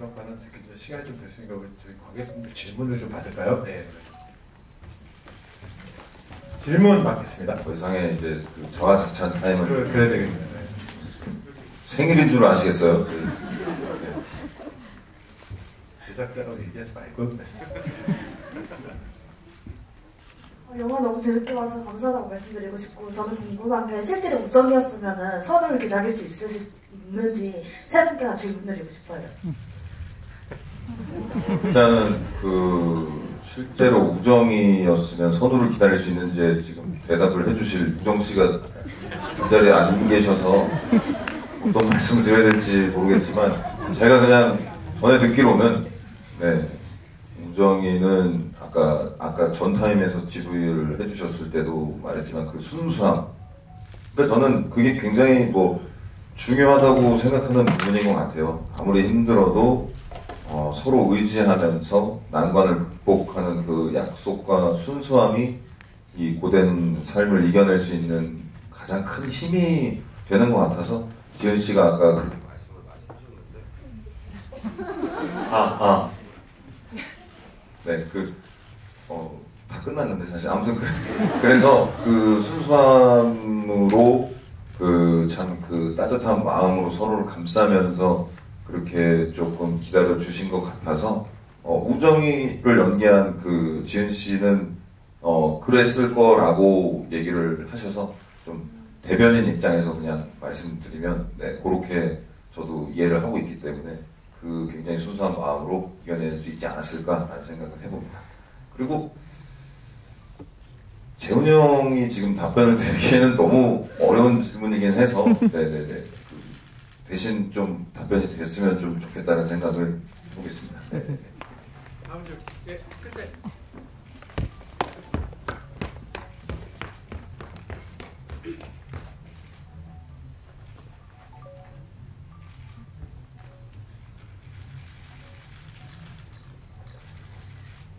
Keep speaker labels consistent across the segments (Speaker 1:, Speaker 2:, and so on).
Speaker 1: 마지막 발언 듣기 좀 시간이 좀 됐으니까 우리 저희 관객분들 질문을 좀 받을까요? 네. 질문 받겠습니다.
Speaker 2: 더 이상의 이제 그 자화자찬 타임을
Speaker 1: 그래야 되겠네요. 네.
Speaker 2: 생일인 줄 아시겠어요?
Speaker 1: 제작자라고 얘기하지 말고.
Speaker 3: 영화 너무 재밌게 봐서 감사하다고 말씀드리고 싶고, 저는 궁금한 게 실제로 우정이었으면 선우를 기다릴 수 있는지 세 분께 다 질문드리고 싶어요.
Speaker 2: 일단은 실제로 우정이었으면 선우를 기다릴 수 있는지 지금 대답을 해주실 우정 씨가 이 자리에 안 계셔서 어떤 말씀을 드려야 될지 모르겠지만, 제가 그냥 전에 듣기로는 우정이는 아까 전 타임에서 GV를 해주셨을 때도 말했지만 그 순수함, 그러니까 저는 그게 굉장히 중요하다고 생각하는 부분인 것 같아요. 아무리 힘들어도 서로 의지하면서 난관을 극복하는 그 약속과 순수함이 이 고된 삶을 이겨낼 수 있는 가장 큰 힘이 되는 것 같아서, 지은 씨가 아까 그 말씀을 많이 해주셨는데 다 끝났는데 사실 아무튼 그래서 그 순수함으로 참 따뜻한 마음으로 서로를 감싸면서 그렇게 조금 기다려 주신 것 같아서, 우정이를 연기한 그 지은 씨는 그랬을 거라고 얘기를 하셔서 좀 대변인 입장에서 그냥 말씀드리면 그렇게 저도 이해를 하고 있기 때문에 그 굉장히 순수한 마음으로 이겨낼 수 있지 않았을까라는 생각을 해봅니다. 그리고 재훈이 형이 지금 답변을 드리기에는 너무 어려운 질문이긴 해서 대신 좀 답변이 됐으면 좀 좋겠다는 생각을 해보겠습니다.
Speaker 1: 다음 주 끝에.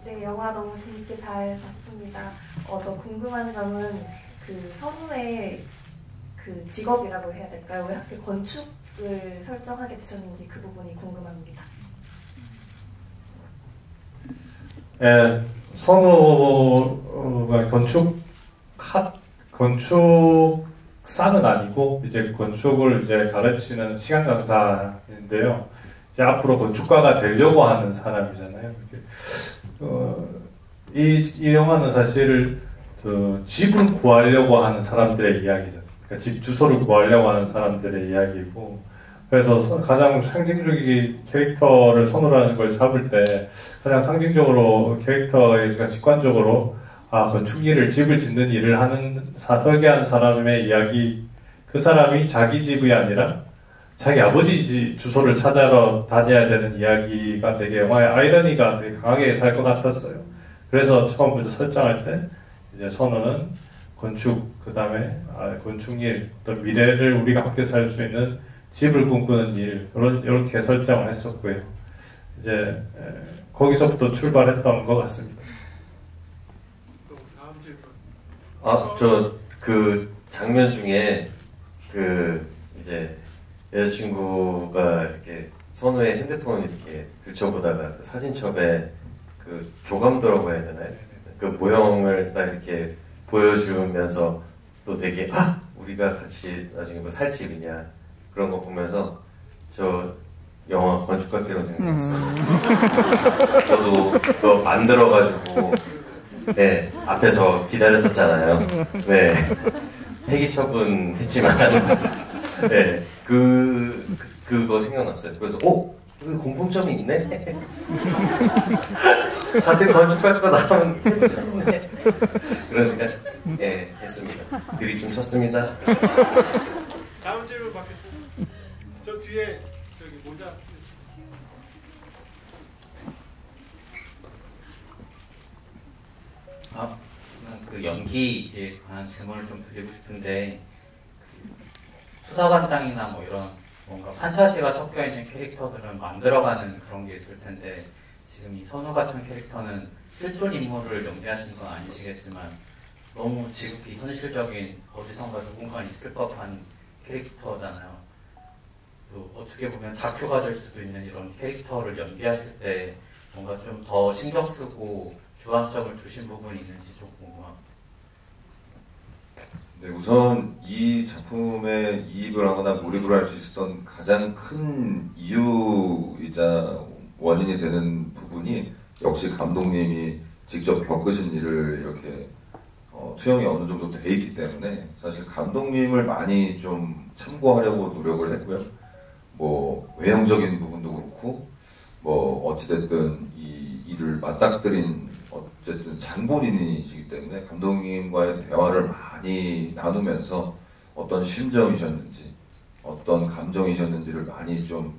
Speaker 4: 네, 영화 너무 재밌게 잘 봤습니다. 저 궁금한 점은 그 선우의 그 직업이라고 해야 될까요? 왜 하필 건축을 설정하게 되셨는지 그 부분이 궁금합니다.
Speaker 5: 선우가 건축사는 아니고 이제 건축을 이제 가르치는 시간 강사인데요. 이제 앞으로 건축가가 되려고 하는 사람이잖아요. 이 영화는 사실 집을 구하려고 하는 사람들의 이야기죠. 그러니까 집 주소를 구하려고 하는 사람들의 이야기고, 그래서 가장 상징적인 캐릭터를 선호하는 걸 잡을 때 가장 상징적으로 캐릭터의 직관적으로 건축 일을, 집을 짓는 일을 하는 설계하는 사람의 이야기, 그 사람이 자기 집이 아니라 자기 아버지 집 주소를 찾아러 다녀야 되는 이야기가 되게 영화의 아이러니가 되게 강하게 살 것 같았어요. 그래서 처음부터 설정할 때 이제 선우는 건축, 그 다음에 건축 일, 또 미래를 우리가 함께 살 수 있는 집을 꿈꾸는 일, 이렇게 설정을 했었고요. 이제 거기서부터 출발했던 것 같습니다.
Speaker 1: 또 다음 질문.
Speaker 6: 그 장면 중에 이제 여자친구가 이렇게 선우의 핸드폰을 이렇게 들춰보다가 그 사진첩에 그 조감도라고 해야 되나요? 그 모형을 딱 이렇게 보여주면서 또 되게 우리가 같이 나중에 뭐 살 집이냐 그런 거 보면서 저 영화 건축학개론 생각했어요. 저도 그거 만들어가지고 앞에서 기다렸었잖아요. 폐기 처분했지만 그거 생각났어요. 그래서 여기 공통점이 있네. 다들 건축학과 나오면 괜찮네. 그런 생각 했습니다. 드립 좀 쳤습니다.
Speaker 1: 다음 질문 받겠습니다. 저 뒤에 모자.
Speaker 7: 그 연기에 관한 질문을 좀 드리고 싶은데, 수사반장이나 뭐 이런 뭔가 판타지가 섞여 있는 캐릭터들은 만들어가는 그런 게 있을 텐데, 지금 이 선우 같은 캐릭터는 실존 인물을 연기하시는 건 아니시겠지만 너무 지극히 현실적인 어디선가 누군가 있을 법한 캐릭터잖아요. 또 어떻게 보면 다큐가 될 수도 있는 이런 캐릭터를 연기하실 때 뭔가 좀 더 신경 쓰고 주안점을 두신 부분이 있는지 좀 궁금합니다.
Speaker 2: 네, 우선 이 작품에 이입을 하거나 몰입을 할 수 있었던 가장 큰 이유이자 원인이 되는 부분이 역시 감독님이 직접 겪으신 일을 이렇게 투영이 어느 정도 돼 있기 때문에 사실 감독님을 많이 좀 참고하려고 노력을 했고요. 뭐 외형적인 부분도 그렇고 뭐 어찌됐든 이 일을 맞닥뜨린 어쨌든 장본인이시기 때문에 감독님과의 대화를 많이 나누면서 어떤 심정이셨는지 어떤 감정이셨는지를 많이 좀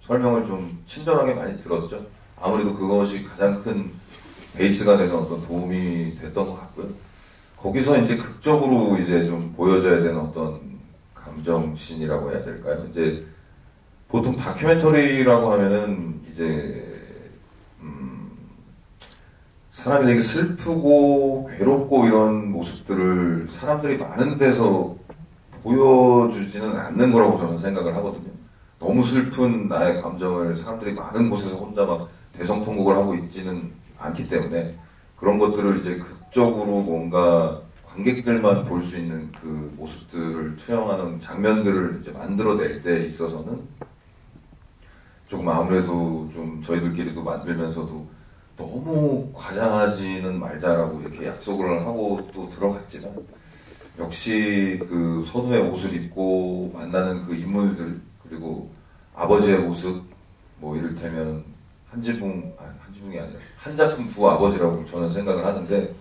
Speaker 2: 설명을 좀 친절하게 많이 들었죠. 아무래도 그것이 가장 큰 베이스가 되는 어떤 도움이 됐던 것 같고요. 거기서 이제 극적으로 이제 좀 보여져야 되는 어떤 감정신이라고 해야 될까요? 이제 보통 다큐멘터리라고 하면은 이제 사람이 되게 슬프고 괴롭고 이런 모습들을 사람들이 많은 데서 보여주지는 않는 거라고 저는 생각을 하거든요. 너무 슬픈 나의 감정을 사람들이 많은 곳에서 혼자 막 대성통곡을 하고 있지는 않기 때문에 그런 것들을 이제 극적으로 뭔가 관객들만 볼 수 있는 그 모습들을 투영하는 장면들을 이제 만들어낼 때 있어서는 조금 아무래도 좀 저희들끼리도 만들면서도 너무 과장하지는 말자라고 이렇게 약속을 하고 또 들어갔지만 역시 그 선우의 옷을 입고 만나는 그 인물들 그리고 아버지의 모습 뭐 이를테면 한지붕이 아니라 한작품 두 아버지라고 저는 생각을 하는데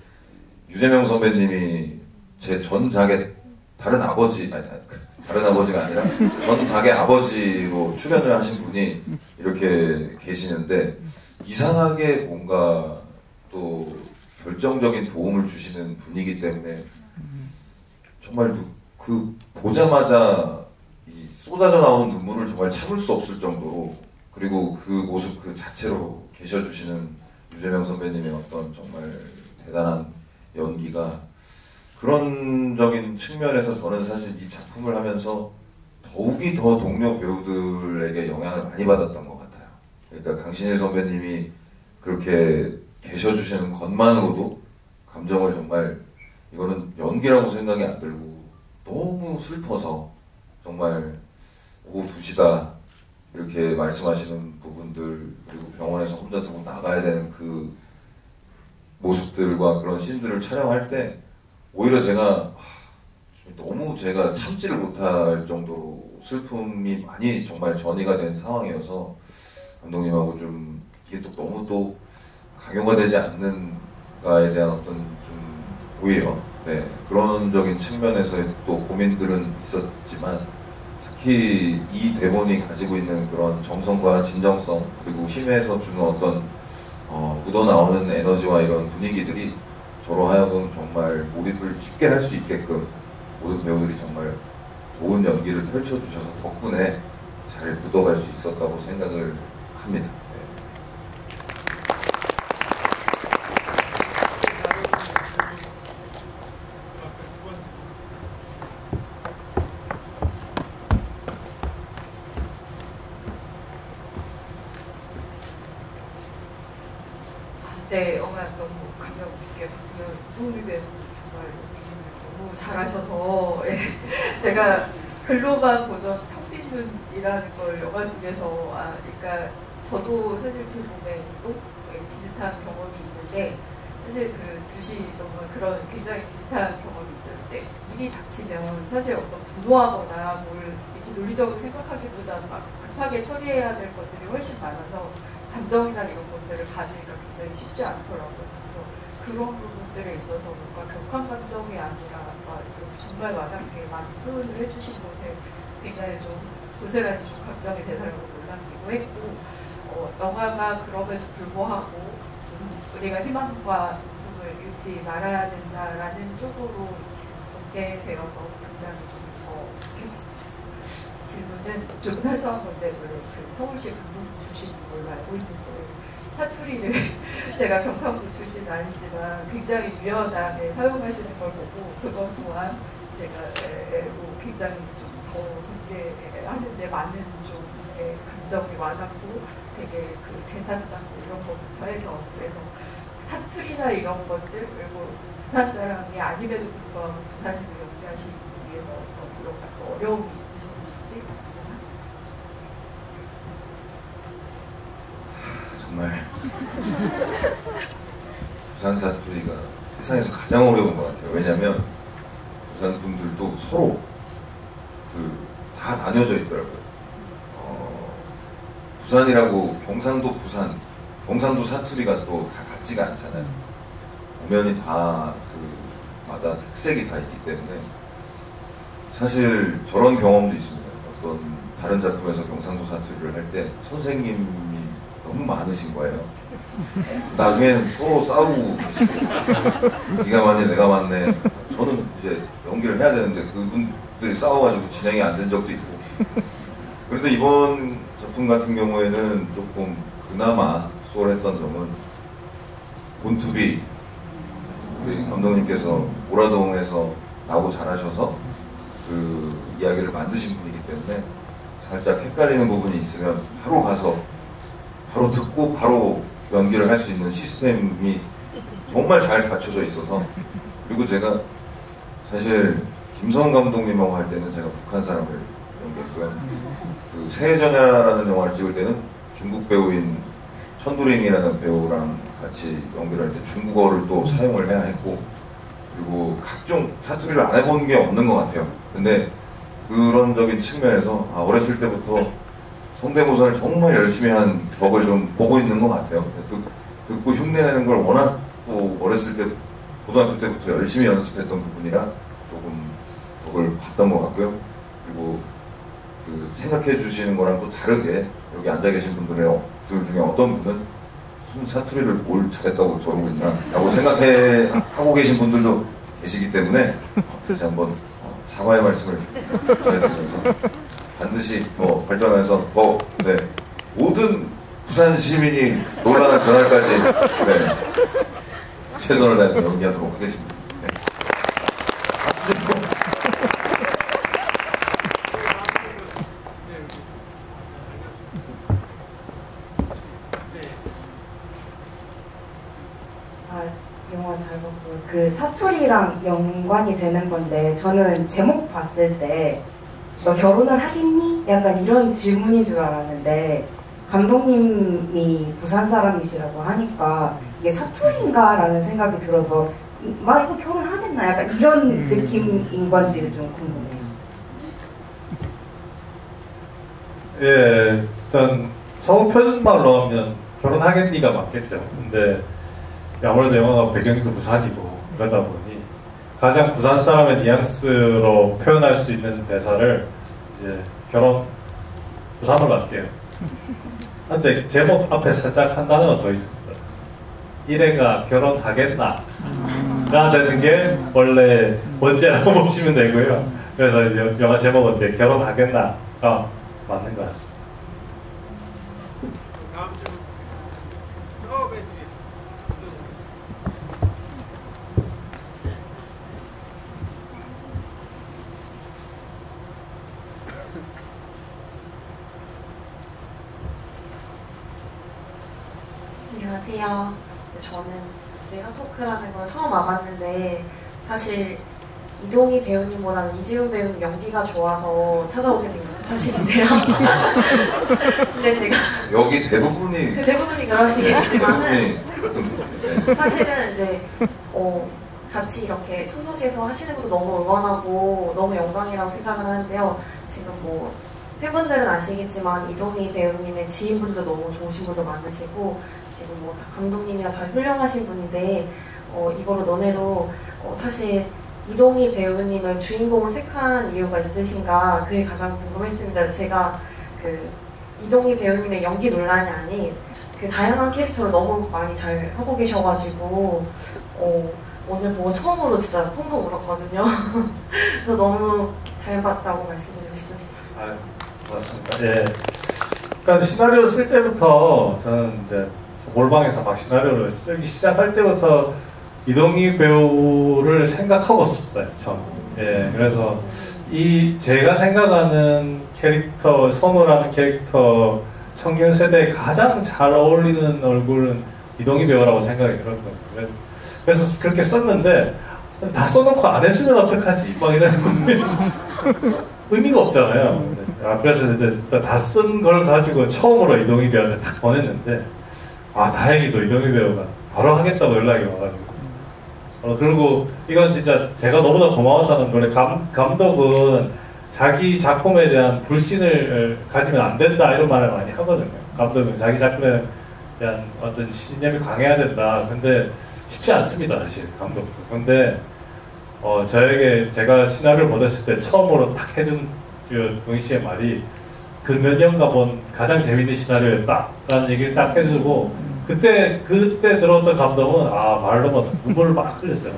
Speaker 2: 유재명 선배님이 제 전작의 다른 아버지가 아니라 전작의 아버지로 출연을 하신 분이 이렇게 계시는데 이상하게 뭔가 또 결정적인 도움을 주시는 분이기 때문에 정말 그 보자마자 이 쏟아져 나오는 눈물을 정말 참을 수 없을 정도로 그리고 그 모습 그 자체로 계셔주시는 유재명 선배님의 어떤 정말 대단한 연기가 그런적인 측면에서 저는 사실 이 작품을 하면서 더욱이 더 동료 배우들에게 영향을 많이 받았던 것 같아요. 그러니까 강신일 선배님이 그렇게 계셔주시는 것만으로도 감정을 정말 이거는 연기라고 생각이 안 들고 너무 슬퍼서 정말 오후 2시다 이렇게 말씀하시는 부분들 그리고 병원에서 혼자 두고 나가야 되는 그 모습들과 그런 씬들을 촬영할 때 오히려 제가 너무 제가 참지를 못할 정도로 슬픔이 많이 정말 전이가 된 상황이어서 감독님하고 좀 이게 또 너무 또 강요가 되지 않는가에 대한 어떤 좀 오히려 그런적인 측면에서의 또 고민들은 있었지만 특히 이 대본이 가지고 있는 그런 정성과 진정성 그리고 힘에서 주는 어떤 묻어나오는 에너지와 이런 분위기들이 저로 하여금 정말 몰입을 쉽게 할 수 있게끔 모든 배우들이 정말 좋은 연기를 펼쳐주셔서 덕분에 잘 묻어갈 수 있었다고 생각을 합니다.
Speaker 8: 네, 너무 감명 깊게 봤고요. 이동리 배우 정말 너무 잘하셔서 제가 글로만 보던 텅빈 눈이라는 걸 영화 속에서 그러니까 저도 사실 돌봄에 또 비슷한 경험이 있는데 사실 그 2시 동안 그런 굉장히 비슷한 경험이 있을 때 일이 닥치면 사실 어떤 분노하거나 뭘 이렇게 논리적으로 생각하기보다는 막 급하게 처리해야 될 것들이 훨씬 많아서 감정이나 이런 것들을 가지기가 굉장히 쉽지 않더라고요. 그래서 그런 부분들에 있어서 뭔가 격한 감정이 아니라 정말 와닿게 많이 표현을 해주신 것에 굉장히 좀 고스란히 좀 감정이 되살고 놀라기도 했고 영화가 그럼에도 불구하고 좀 우리가 희망과 웃음을 잃지 말아야 된다라는 쪽으로 지금 전개되어서 굉장히 좀 더 좋게 봤습니다. 질문은 좀 사소한 건데 원래 그 서울시 강북 출신인 걸로 알고 있는데 사투리를 제가 경상도 출신 아니지만 굉장히 유연하게 사용하시는 걸 보고 그것 또한 제가 굉장히 좀 더 전개하는데 많은 좀 감정이 많았고 되게 그 제사상 이런 것부터 해서 그래서 사투리나 이런 것들 그리고 부산 사람이 아님에도 불구하고 부산으로 연기하시기 위해서 어떤 어려움이 있으셨는지
Speaker 2: 정말 부산 사투리가 세상에서 가장 어려운 것 같아요. 왜냐하면 부산 분들도 서로 다 나뉘어져 있더라고요. 부산이라고 경상도 부산, 경상도 사투리가 또 다 같지가 않잖아요. 보면이 다 마다 특색이 다 있기 때문에 사실 저런 경험도 있습니다. 어떤 다른 작품에서 경상도 사투리를 할 때 선생님이 너무 많으신 거예요. 나중에는 서로 싸우고 계시고 네가 맞네 내가 맞네. 저는 이제 연기를 해야 되는데 그분들이 싸워가지고 진행이 안 된 적도 있고. 그런데 이번 작품 같은 경우에는 조금 그나마 수월했던 점은 본투비 우리 감독님께서 오라동에서 나오고 잘하셔서 그 이야기를 만드신 분이기 때문에 살짝 헷갈리는 부분이 있으면 바로 가서 바로 듣고 바로 연기를 할 수 있는 시스템이 정말 잘 갖춰져 있어서. 그리고 제가 사실 김성 감독님하고 할 때는 제가 북한 사람을 연기했고요. 그 새해전야라는 영화를 찍을 때는 중국 배우인 천두링이라는 배우랑 같이 연기를 할 때 중국어를 또 사용을 해야 했고, 그리고 각종 사투리를 안 해본 게 없는 것 같아요. 근데 그런적인 측면에서 어렸을 때부터 성대모사를 정말 열심히 한 덕을 좀 보고 있는 것 같아요. 듣고 흉내내는 걸 워낙 또 어렸을 때 고등학교 때부터 열심히 연습했던 부분이라 조금 덕을 봤던 것 같고요. 그리고 그 생각해 주시는 거랑 또 다르게 여기 앉아 계신 분들 중에 어떤 분은 무슨 사투리를 뭘 잘했다고 저러고 있나 라고 하고 계신 분들도 계시기 때문에 다시 한번 사과의 말씀을 드리면서 반드시 더 발전해서 더 모든 부산 시민이 놀라는 그날까지 최선을 다해서 연기하도록 하겠습니다.
Speaker 9: 영화 잘 봤고요. 그 사투리랑 연관이 되는 건데 저는 제목 봤을 때 너 결혼을 하겠니? 약간 이런 질문인 줄 알았는데 감독님이 부산 사람이시라고 하니까 이게 사투리인가? 라는 생각이 들어서 막 이거 결혼하겠나? 약간 이런 느낌인 건지 좀 궁금해요.
Speaker 5: 예, 일단 서울 표준말로 하면 결혼하겠니가 맞겠죠. 근데 아무래도 영화가 배경도 부산이고 그러다 보니 가장 부산 사람의 뉘앙스로 표현할 수 있는 대사를 이제 결혼 부산으로 할게요. 근데 제목 앞에 살짝 한 단어가 더 있습니다. 이래가 결혼하겠나 가 되는 게 원래 원제라고 보시면 되고요. 그래서 이제 영화 제목은 이제 결혼하겠나가 맞는 것 같습니다.
Speaker 10: 다음 질문. 저 왼쪽에.
Speaker 3: 안녕하세요. 저는 메가토크라는 걸 처음 와봤는데 사실 이동희 배우님보다는 이지훈 배우님 연기가 좋아서 찾아오게 된 건 사실인데요. 근데 제가
Speaker 2: 여기 대부분이
Speaker 3: 그러시겠지만은 사실은 이제 같이 이렇게 소속해서 하시는 것도 너무 응원하고 너무 영광이라고 생각을 하는데요. 지금 뭐 팬분들은 아시겠지만 이동희 배우님의 지인분도 너무 좋으신 분도 많으시고 지금 뭐 감독님이나 다 훌륭하신 분인데 이거로 너네로 사실 이동희 배우님을 주인공을 택한 이유가 있으신가 그게 가장 궁금했습니다. 제가 그 이동희 배우님의 연기 논란이 아닌 그 다양한 캐릭터를 너무 많이 잘 하고 계셔가지고 오늘 보고 처음으로 진짜 펑펑 울었거든요. 그래서 너무 잘 봤다고 말씀드리고 싶습니다.
Speaker 5: 고맙습니다. 예. 그러니까 시나리오 쓸 때부터 저는 이제 몰방에서 막 시나리오를 쓰기 시작할 때부터 이동희 배우를 생각하고 썼어요. 처음. 예, 그래서 이 제가 생각하는 캐릭터, 선우라는 캐릭터 청년 세대에 가장 잘 어울리는 얼굴은 이동희 배우라고 생각이 들었거든요. 그래서 그렇게 썼는데 다 써놓고 안 해주면 어떡하지? 막 이런 의미가 없잖아요. 그래서 이제 다 쓴 걸 가지고 처음으로 이동희 배우한테 딱 보냈는데 다행히도 이동희 배우가 바로 하겠다고 연락이 와가지고 그리고 이건 진짜 제가 너무나 고마워서 하는 거래. 감독은 자기 작품에 대한 불신을 가지면 안 된다 이런 말을 많이 하거든요. 감독은 자기 작품에 대한 어떤 신념이 강해야 된다. 근데 쉽지 않습니다, 사실 감독도. 근데 저에게 제가 시나리오를 보냈을 때 처음으로 딱 해준 동희 씨의 말이 그 몇 년간 본 가장 재밌는 시나리오였다라는 얘기를 딱 해주고 그때 들어왔던 감독은 말로 막 눈물을 막 흘렸어요.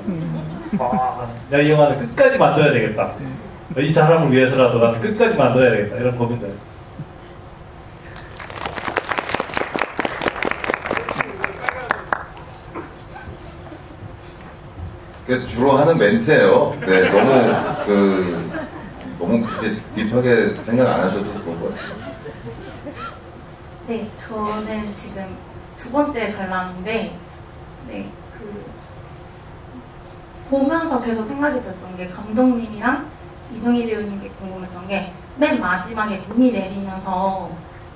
Speaker 5: 야, 이 영화는 끝까지 만들어야 되겠다. 이 사람을 위해서라도 나는 끝까지 만들어야 되겠다. 이런 고민도 했었어요.
Speaker 2: 주로 하는 멘트예요. 네, 너무 그렇게 딥하게 생각 안 하셔도 좋을 것 같습니다.
Speaker 11: 네, 저는 지금 두 번째 관람인데, 보면서 계속 생각이 들었던 게 감독님이랑 이동희 배우님께 궁금했던 게 맨 마지막에 눈이 내리면서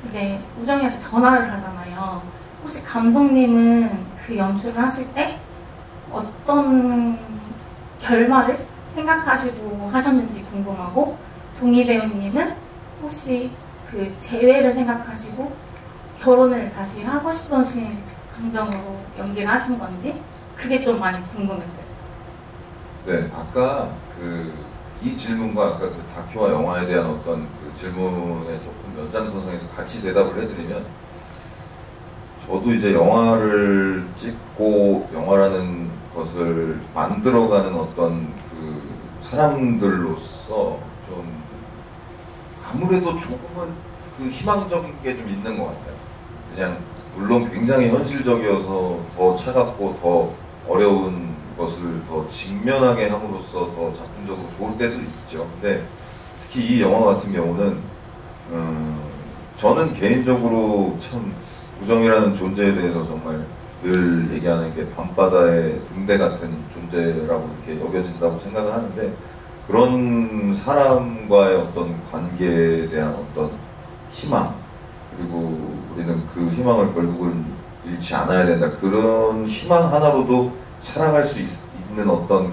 Speaker 11: 이제 우정이한테 전화를 하잖아요. 혹시 감독님은 그 연출을 하실 때 어떤 결말을 생각하시고 하셨는지 궁금하고 동희 배우님은 혹시 그 재회를 생각하시고 결혼을 다시 하고 싶으신 감정으로 연기를 하신 건지 그게 좀 많이 궁금했어요.
Speaker 2: 네, 아까 이 질문과 아까 그 다큐와 영화에 대한 어떤 그 질문에 조금 연장선상에서 같이 대답을 해드리면 저도 이제 영화를 찍고 영화라는 것을 만들어가는 어떤 그 사람들로서 좀 아무래도 조금은 그 희망적인 게 좀 있는 것 같아요. 그냥 물론 굉장히 현실적이어서 더 차갑고 더 어려운 것을 더 직면하게 함으로써 더 작품적으로 좋을 때도 있죠. 근데 특히 이 영화 같은 경우는 저는 개인적으로 참 우정이라는 존재에 대해서 정말 늘 얘기하는 게 밤바다의 등대 같은 존재라고 이렇게 여겨진다고 생각을 하는데 그런 사람과의 어떤 관계에 대한 어떤 희망 그리고 우리는 그 희망을 결국은 잃지 않아야 된다. 그런 희망 하나로도 살아갈 수 있는 어떤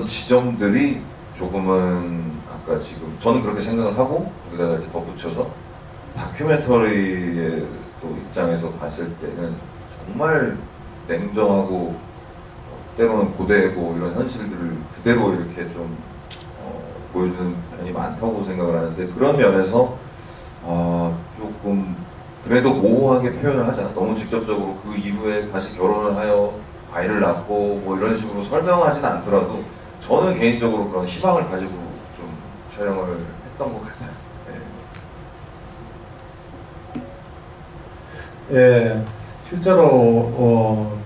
Speaker 2: 지점들이 조금은 아까 지금 저는 그렇게 생각을 하고 거기다가 이렇게 덧붙여서 다큐멘터리의 또 입장에서 봤을 때는 정말 냉정하고 때로는 고되고 이런 현실들을 그대로 이렇게 좀 보여주는 편이 많다고 생각을 하는데 그런 면에서 조금 그래도 모호하게 표현을 하잖아. 너무 직접적으로 그 이후에 다시 결혼을 하여 아이를 낳고 뭐 이런 식으로 설명하지는 않더라도 저는 개인적으로 그런 희망을 가지고 좀 촬영을 했던 것 같아요.
Speaker 5: 예, 실제로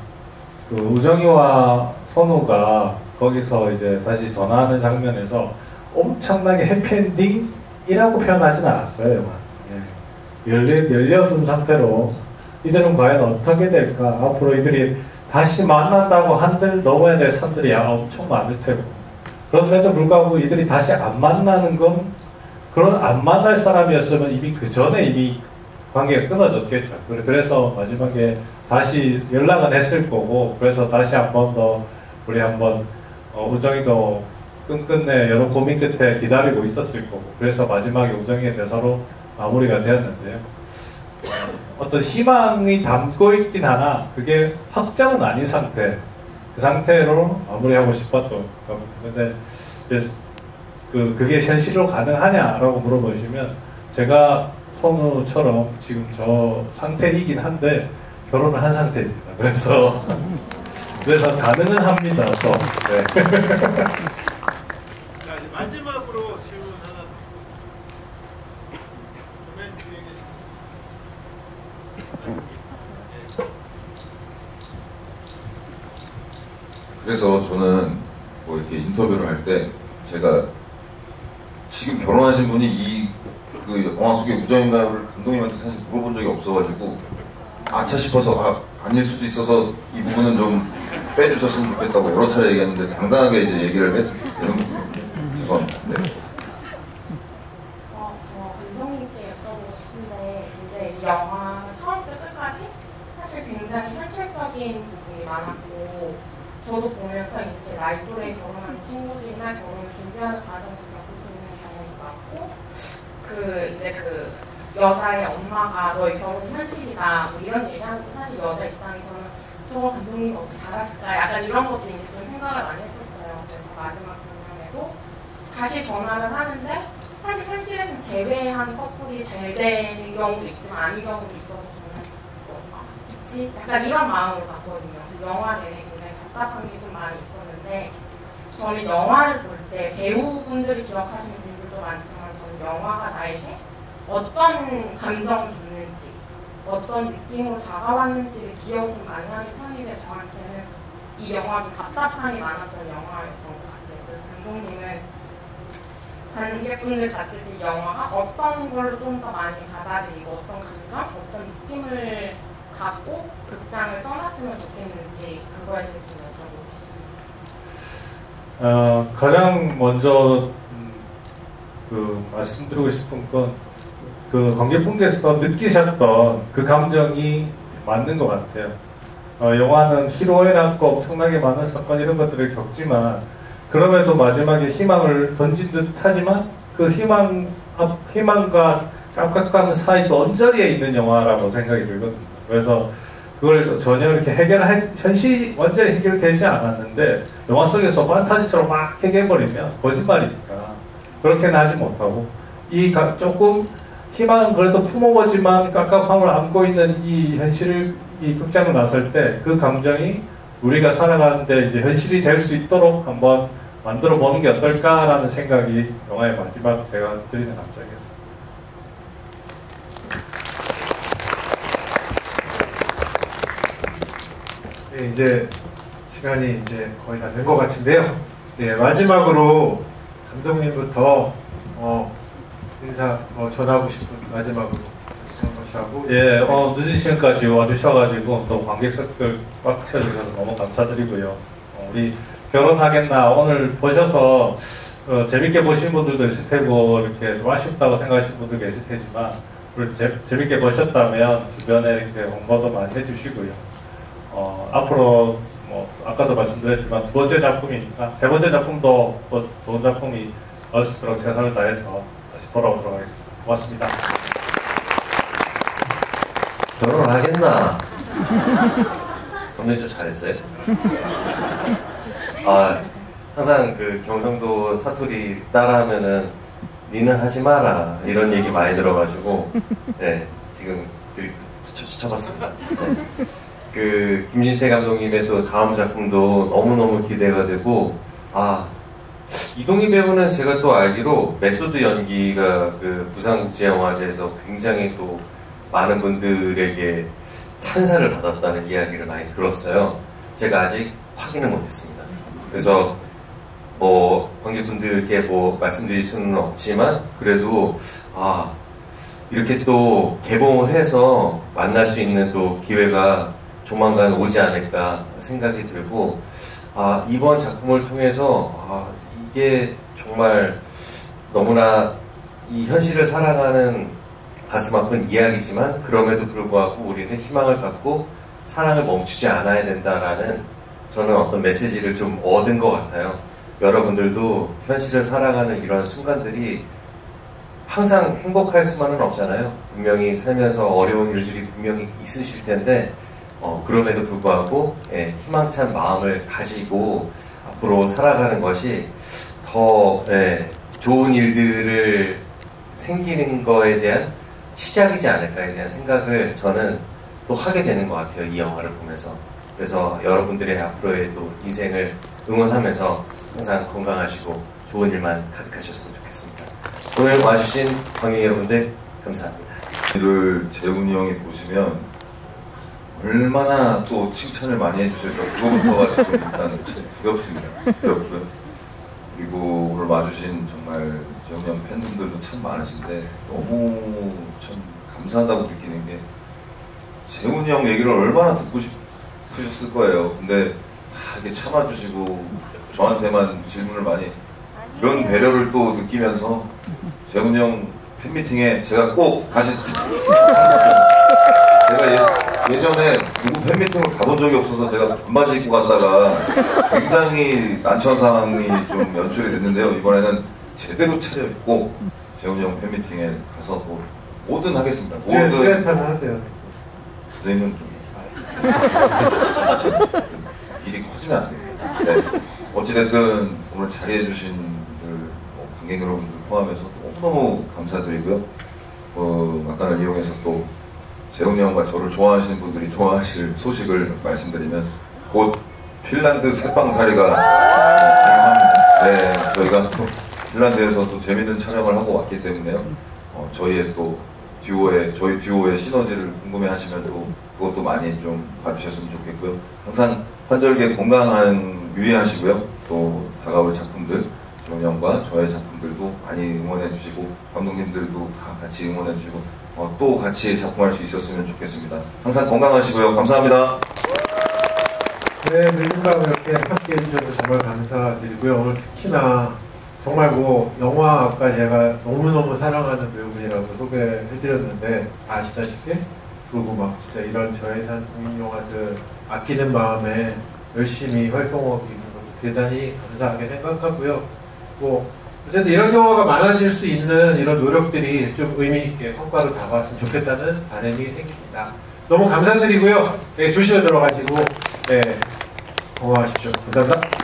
Speaker 5: 그 우정이와 선우가 거기서 이제 다시 전화하는 장면에서 엄청나게 해피엔딩이라고 표현하진 않았어요. 예. 열려둔 상태로 이들은 과연 어떻게 될까? 앞으로 이들이 다시 만난다고 한들 넘어야 될 산들이 엄청 많을 테고 그런데도 불구하고 이들이 다시 안 만나는 건 그런 안 만날 사람이었으면 이미 그 전에 이미 관계가 끊어졌겠죠. 그래서 마지막에 다시 연락은 했을 거고 그래서 다시 한 번 더 우리 한번 우정이도 끝끝내 여러 고민 끝에 기다리고 있었을 거고 그래서 마지막에 우정이의 대사로 마무리가 되었는데요. 어떤 희망이 담고 있긴 하나 그게 확정은 아닌 상태 그 상태로 마무리하고 싶었던 근데 그게 현실로 가능하냐라고 물어보시면 제가 선우처럼 지금 저 상태이긴 한데 결혼을 한 상태입니다. 그래서 가능은 합니다. 또. 네.
Speaker 10: 자, 이제 마지막으로 질문 하나 더. 맨 뒤에 계신
Speaker 2: 그래서 저는 뭐 이렇게 인터뷰를 할 때 제가 지금 결혼하신 분이 그 영화 속의 우정인가요를 감독님한테 사실 물어본 적이 없어가지고 아차 싶어서 아닐 수도 있어서 이 부분은 좀 빼주셨으면 좋겠다고 여러 차례 얘기했는데 당당하게 이제 얘기를 해주시면 되는 부분이에요. 죄송합니다. 네.
Speaker 11: 저 감독님께 여쭤보고 싶은데 이제 이 영화 처음부터 끝까지 사실 굉장히 현실적인 부분이 많았고 저도 보면서 이제 제 나이 또래 결혼하는 친구들이나 결혼을 준비하는 과정에서 겪을 수 있는 경우도 많고 이제 여자의 엄마가 너의 결혼 현실이다 뭐 이런 얘기하는 거 사실 여자 입장에서는 저거 감독님 어떻게 알았을까 약간 이런 것도 이제 좀 생각을 많이 했었어요. 그래서 마지막 장면에도 다시 전화를 하는데 사실 현실에서 제외한 커플이 잘 되는 경우도 있지만 아닌 경우도 있어서 저는 그치? 약간 이런 마음으로 봤거든요. 영화 내내 굉장히 답답한 게 좀 많이 있었는데 저는 영화를 볼 때 배우분들이 기억하시는 분들도 많지만 저는 영화가 나에게 어떤 감정을 줬는지 어떤 느낌으로 다가왔는지를 기억을 좀 많이 하는 편인데 저한테는 이 영화도 답답함이 많았던 영화였던 것 같아요. 그래서 감독님은 관객분들 봤을 때 이 영화가 어떤 걸로 좀 더 많이 받아들이고 어떤 감정, 어떤 느낌을 갖고 극장을 떠났으면 좋겠는지 그거에 대해서 좀 여쭤보고 싶습니다.
Speaker 5: 가장 먼저 말씀드리고 싶은 건 관객분께서 느끼셨던 그 감정이 맞는 것 같아요. 영화는 희로애락과 엄청나게 많은 사건 이런 것들을 겪지만 그럼에도 마지막에 희망을 던진 듯 하지만 그 희망과 깜깜한 사이도 언저리에 있는 영화라고 생각이 들거든요. 그래서 그걸 전혀 이렇게 현실이 완전히 해결되지 않았는데 영화 속에서 판타지처럼 막 해결해버리면 거짓말이니까 그렇게는 하지 못하고 조금 희망은 그래도 품어보지만 깜깜함을 안고 있는 이 현실을 이 극장을 나설 때 그 감정이 우리가 살아가는데 이제 현실이 될 수 있도록 한번 만들어 보는 게 어떨까라는 생각이 영화의 마지막 제가 드리는 감정이었습니다.
Speaker 1: 네, 이제 시간이 이제 거의 다 된 것 같은데요. 네, 마지막으로 감독님부터 인사 전하고 싶은 마지막으로 말씀 한번 하고.
Speaker 5: 예, 늦은 시간까지 와주셔가지고 또 관객석들 꽉 채워주셔서 너무 감사드리고요. 우리 결혼하겠나 오늘 보셔서 재밌게 보신 분들도 있을 테고 이렇게 좀 아쉽다고 생각하시는 분도 계실 테지만 우리 재밌게 보셨다면 주변에 이렇게 홍보도 많이 해주시고요. 앞으로 아까도 말씀드렸지만 두 번째 작품이니까 세 번째 작품도 또 좋은 작품이 나올 수 있도록 최선을 다해서 다시 돌아오도록 하겠습니다. 고맙습니다.
Speaker 6: 결혼하겠나? 오늘 좀 잘했어요. 항상 그 경상도 사투리 따라하면은 니는 하지 마라 이런 얘기 많이 들어가지고 네 지금 쳐봤습니다. 네. 그 김진태 감독님의 또 다음 작품도 너무너무 기대가 되고 이동희 배우는 제가 또 알기로 메소드 연기가 그 부산국제영화제에서 굉장히 또 많은 분들에게 찬사를 받았다는 이야기를 많이 들었어요. 제가 아직 확인을 못했습니다. 그래서 관객분들께 말씀드릴 수는 없지만 그래도 이렇게 또 개봉을 해서 만날 수 있는 또 기회가 조만간 오지 않을까 생각이 들고 이번 작품을 통해서 이게 정말 너무나 이 현실을 살아가는 가슴 아픈 이야기지만 그럼에도 불구하고 우리는 희망을 갖고 사랑을 멈추지 않아야 된다라는 저는 어떤 메시지를 좀 얻은 것 같아요. 여러분들도 현실을 살아가는 이런 순간들이 항상 행복할 수만은 없잖아요. 분명히 살면서 어려운 일들이 분명히 있으실 텐데 그럼에도 불구하고 희망찬 마음을 가지고 앞으로 살아가는 것이 더 좋은 일들을 생기는 거에 대한 시작이지 않을까에 대한 생각을 저는 또 하게 되는 것 같아요. 이 영화를 보면서. 그래서 여러분들의 앞으로의 또 인생을 응원하면서 항상 건강하시고 좋은 일만 가득하셨으면 좋겠습니다. 오늘 와주신 관객 여러분들 감사합니다.
Speaker 2: 이를 재훈이 형이 보시면 얼마나 또 칭찬을 많이 해주실까 그거부터가 지금 일단 참 두렵습니다. 두렵고요. 그리고 오늘 와주신 정말 재훈이 형 팬분들도 참 많으신데 너무 참 감사하다고 느끼는 게 재훈이 형 얘기를 얼마나 듣고 싶으셨을 거예요. 근데 이게 참아주시고 저한테만 질문을 많이 이런 배려를 또 느끼면서 재훈이 형 팬미팅에 제가 꼭 다시 참석해요. 제가 예전에 누구 팬미팅을 가본 적이 없어서 제가 반바지 입고 갔다가 굉장히 난처한 상황이 좀 연출이 됐는데요. 이번에는 제대로 차려입고 재훈이 형 팬미팅에 가서 뭐 뭐든 하겠습니다.
Speaker 1: 뭐든 하세요.
Speaker 2: 저희는 좀 일이 커지면 안 됩니다. 네. 어찌됐든 오늘 자리해주신 분들, 관객 여러분들 포함해서 너무너무 감사드리고요. 막간을 이용해서 또 재훈이 형과 저를 좋아하시는 분들이 좋아하실 소식을 말씀드리면 곧 핀란드 새빵살이가 가능합니다. 네, 저희가 또 핀란드에서 또 재밌는 촬영을 하고 왔기 때문에요. 저희 듀오의 시너지를 궁금해하시면 또 그것도 많이 좀 봐주셨으면 좋겠고요. 항상 환절기에 건강한 유의하시고요. 또 다가올 작품들, 재훈이 형과 저의 작품들도 많이 응원해주시고 감독님들도 다 같이 응원해주시고 또 같이 작품할 수 있었으면 좋겠습니다. 항상 건강하시고요. 감사합니다.
Speaker 1: 네, 매주랑 이렇게 함께 해주셔서 정말 감사드리고요. 오늘 특히나 정말 영화 아까 제가 너무너무 사랑하는 배우분이라고 소개해드렸는데 아시다시피 그리고 막 진짜 이런 저예산 독립영화들 아끼는 마음에 열심히 활동하고 있는 것도 대단히 감사하게 생각하고요. 어쨌든 이런 영화가 많아질 수 있는 이런 노력들이 좀 의미있게 성과로 다가왔으면 좋겠다는 바람이 생깁니다. 너무 감사드리고요. 네, 조심히 들어가시고 네, 건강하십시오. 감사합니다.